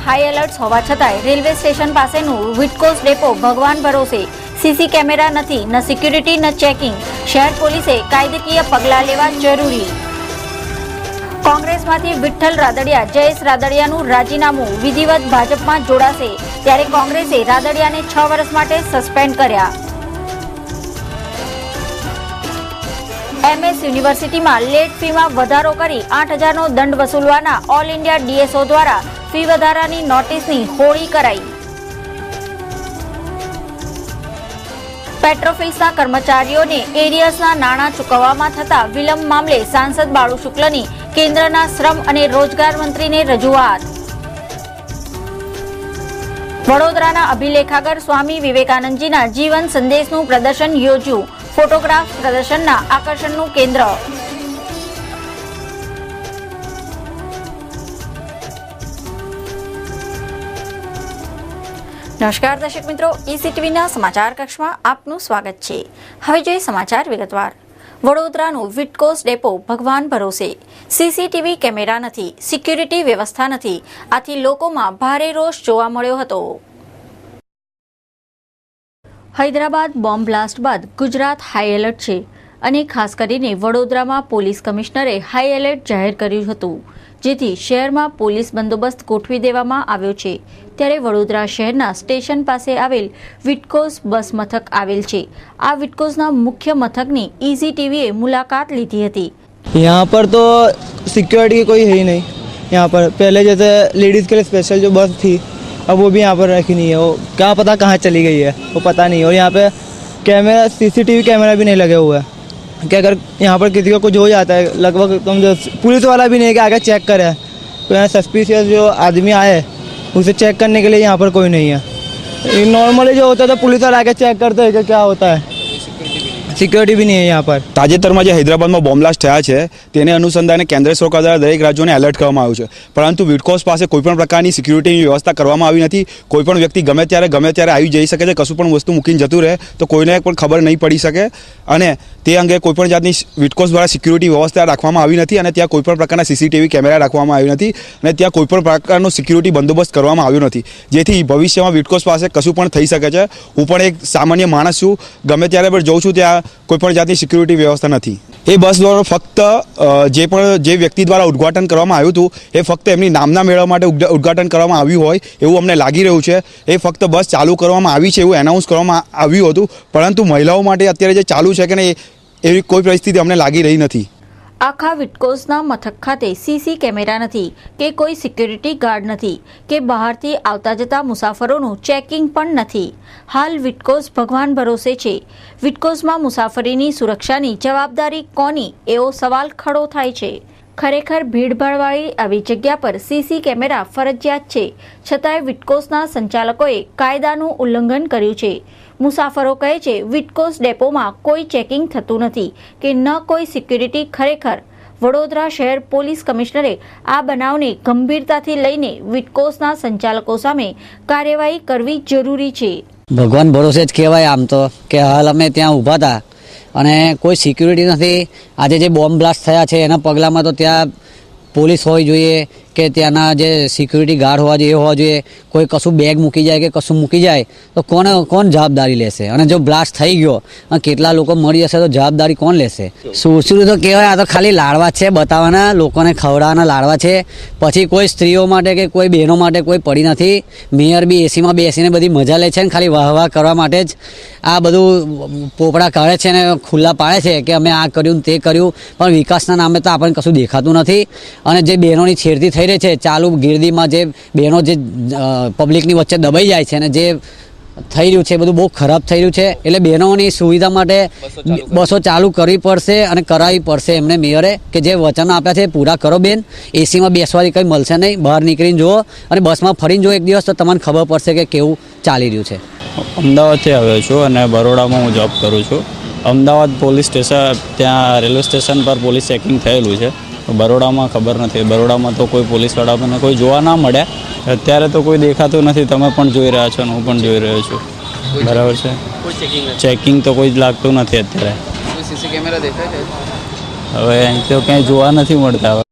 High alert હોવા છતાંય railway station પાસેનું વિટકોસ depot ભગવાન ભરોસે સીસી કેમેરા નથી, ન સિક્યુરિટી ન ચેકિંગ. શહેર પોલીસે કાયદાકીય પગલાં લેવા જરૂરી. કોંગ્રેસમાંથી વિઠ્ઠલ રાદડિયા જયેશ રાદડિયાનું રાજીનામું, વિધિવત ભાજપમાં જોડાશે. ત્યારે કોંગ્રેસે રાદડિયાને 6 વર્ષ માટે સસ્પેન્ડ કર્યા. MS યુનિવર્સિટીમાં લેટ ફીમાં વધારો કરી 8,000નો દંડ વસૂલવાના ઓલ ઇન્ડિયા DSO દ્વારા ફી વધારાની નોટિસની હોળી કરાઈ. પેટ્રોફિલ્સના કર્મચારીઓને એરિયર્સના નાણાં ચૂકવવામાં થતા વિલંબ મામલે સાંસદ બાળુ શુક્લની કેન્દ્રના શ્રમ અને રોજગાર મંત્રીને રજૂઆત. વડોદરાના અભિલેખાગર સ્વામી વિવેકાનંદજીના જીવન સંદેશનું પ્રદર્શન યોજ્યું. ફોટોગ્રાફ પ્રદર્શનના આકર્ષણનું કેન્દ્ર. નમસ્કાર દર્શક મિત્રો, ECTVના સમાચાર કક્ષમાં આપનું સ્વાગત છે. હવે જોઈએ સમાચાર વિગતવાર. વડોદરાનું વિટકોસ ડેપો ભગવાન ભરોસે. CCTV કેમેરા નથી, સિક્યુરિટી વ્યવસ્થા નથી. આથી લોકોમાં ભારે રોષ જોવા મળ્યો હતો. હૈદરાબાદ બોમ્બ બ્લાસ્ટ બાદ ગુજરાત હાઈ એલર્ટ છે અને ખાસ કરીને વડોદરામાં પોલીસ કમિશનરે હાઈ એલર્ટ જાહેર કર્યું હતું, જેથી શહેરમાં પોલીસ બંદોબસ્ત ગોઠવી દેવામાં આવ્યો છે. ત્યારે વડોદરા શહેરના સ્ટેશન પાસે આવેલ વિટકોસ બસ મથક આવેલ છે. આ વિટકોસના મુખ્ય મથકની ECTVએ મુલાકાત લીધી હતી. यहाँ पर तो सिक्योरिटी की कोई है ही नहीं. यहाँ पर पहले जैसे लेडीज़ के लिए स्पेशल जो बस थी, अब वो भी यहाँ पर रखी नहीं है. वो क्या पता कहाँ चली गई है, वो पता नहीं. और यहाँ पे कैमरा CCTV कैमरा भी नहीं लगे हुए हैं कि अगर यहाँ पर किसी को कुछ हो जाता है, लगभग तुम जो पुलिस वाला भी नहीं है कि आगे चेक करे. तो यहाँ सस्पिशियस जो आदमी आए उसे चेक करने के लिए यहाँ पर कोई नहीं है. नॉर्मली जो होता है तो पुलिस वाला आगे चेक करते हैं कि क्या होता है. સિક્યોરિટી બી નહીં હૈ યહાં પર. તાજેતરમાં જે હૈદરાબાદમાં બોમ્બ બ્લાસ્ટ થયા છે તેને અનુસંધાને કેન્દ્ર સરકાર દ્વારા દરેક રાજ્યોને એલર્ટ કરવામાં આવ્યું છે, પરંતુ વિટકોસ પાસે કોઈપણ પ્રકારની સિક્યુરિટીની વ્યવસ્થા કરવામાં આવી નથી. કોઈપણ વ્યક્તિ ગમે ત્યારે આવી જઈ શકે છે. કશું પણ વસ્તુ મૂકીને જતું રહે તો કોઈને પણ ખબર નહીં પડી શકે. અને તે અંગે કોઈપણ જાતની વિટકોસ દ્વારા સિક્યુરિટી વ્યવસ્થા રાખવામાં આવી નથી અને ત્યાં કોઈપણ પ્રકારના CCTV કેમેરા રાખવામાં આવ્યા નથી અને ત્યાં કોઈપણ પ્રકારનો સિક્યુરિટી બંદોબસ્ત કરવામાં આવ્યો નથી, જેથી ભવિષ્યમાં વિટકોસ પાસે કશું પણ થઈ શકે છે. હું પણ એક સામાન્ય માણસ છું, ગમે ત્યારે પણ જઉં છું ત્યાં કોઈપણ જાતની સિક્યુરિટી વ્યવસ્થા નથી. એ બસ દ્વારા ફક્ત જે વ્યક્તિ દ્વારા ઉદ્ઘાટન કરવામાં આવ્યું હતું એ ફક્ત એમની નામના મેળવવા માટે ઉદ્ઘાટન કરવામાં આવ્યું હોય એવું અમને લાગી રહ્યું છે. એ ફક્ત બસ ચાલુ કરવામાં આવી છે એવું એનાઉન્સ કરવામાં આવ્યું હતું, પરંતુ મહિલાઓ માટે અત્યારે જે ચાલુ છે કે નહીં એવી કોઈ પરિસ્થિતિ અમને લાગી રહી નથી. આખા વિટકોસના મથક ખાતે CC કેમેરા નથી કે કોઈ સિક્યુરિટી ગાર્ડ નથી કે બહારથી આવતા જતા મુસાફરોનું ચેકિંગ પણ નથી. હાલ વિટકોસ ભગવાન ભરોસે છે. વિટકોસમાં મુસાફરીની સુરક્ષાની જવાબદારી કોની એવો સવાલ ખડો થાય છે. ખરેખર ભીડભાડવાળી આવી જગ્યા પર CC કેમેરા ફરજિયાત છે, છતાંય વિટકોસના સંચાલકોએ કાયદાનું ઉલ્લંઘન કર્યું છે. મુસાફરો કહે છે વિટકોસ ડેપોમાં કોઈ ચેકિંગ થતું નથી કે ન કોઈ સિક્યુરિટી. ખરેખર વડોદરા શહેર પોલીસ કમિશનરે આ બનાવને ગંભીરતાથી લઈને વિટકોસના સંચાલકો સામે કાર્યવાહી કરવી જરૂરી છે. ભગવાન ભરોસે જ કહેવાય આમ તો, કે હાલ અમે ત્યાં ઊભા હતા અને કોઈ સિક્યુરિટી નથી. આજે જે બોમ્બ બ્લાસ્ટ થયા છે એના પગલામાં તો ત્યાં પોલીસ હોવી જોઈએ કે ત્યાંના જે સિક્યુરિટી ગાર્ડ હોવા જોઈએ એ હોવા જોઈએ. કોઈ કશું બેગ મૂકી જાય કે કશું મૂકી જાય તો કોણ જવાબદારી લેશે? અને જો બ્લાસ્ટ થઈ ગયો અને કેટલા લોકો મરી જશે તો જવાબદારી કોણ લેશે? સુરસુરી તો કહેવાય, આ તો ખાલી લાડવા છે, બતાવવાના, લોકોને ખવડાવવાના લાડવા છે. પછી કોઈ સ્ત્રીઓ માટે કે કોઈ બહેનો માટે કોઈ પડી નથી. મેયર બી એસીમાં બેસીને બધી મજા લે છે ને ખાલી વાહ કરવા માટે જ આ બધું પોપડા કાઢે છે ને ખુલ્લા પાડે છે કે અમે આ કર્યું તે કર્યું, પણ વિકાસના નામે તો આપણને કશું દેખાતું નથી. અને જે બહેનોની છેડતી થઈ રહી છે ચાલુ ગીરદીમાં, જે બહેનો જે પબ્લિકની વચ્ચે દબાઈ જાય છે અને જે થઈ રહ્યું છે બધું બહુ ખરાબ થઈ રહ્યું છે. એટલે બહેનોની સુવિધા માટે બસો ચાલુ કરવી પડશે અને કરાવવી પડશે એમને મેયરે, કે જે વચન આપ્યા છે પૂરા કરો બેન. એસીમાં બેસવાથી કંઈ મળશે નહીં, બહાર નીકળીને જુઓ અને બસમાં ફરીને જુઓ એક દિવસ તો તમને ખબર પડશે કે કેવું ચાલી રહ્યું છે. અમદાવાદથી આવ્યો છું અને બરોડામાં હું જોબ કરું છું. અમદાવાદ પોલીસ સ્ટેશન, ત્યાં રેલવે સ્ટેશન પર પોલીસ ચેકિંગ થયેલું છે. બરોડામાં ખબર નથી. બરોડામાં તો કોઈ પોલીસવાળા મને કોઈ જોવા ના મળ્યા. અત્યારે તો કોઈ દેખાતું નથી. તમે પણ જોઈ રહ્યા છો અને હું પણ જોઈ રહ્યો છું. બરાબર છે, ચેકિંગ તો કોઈ જ લાગતું નથી અત્યારે. હવે અહીં તો ક્યાંય જોવા નથી મળતા.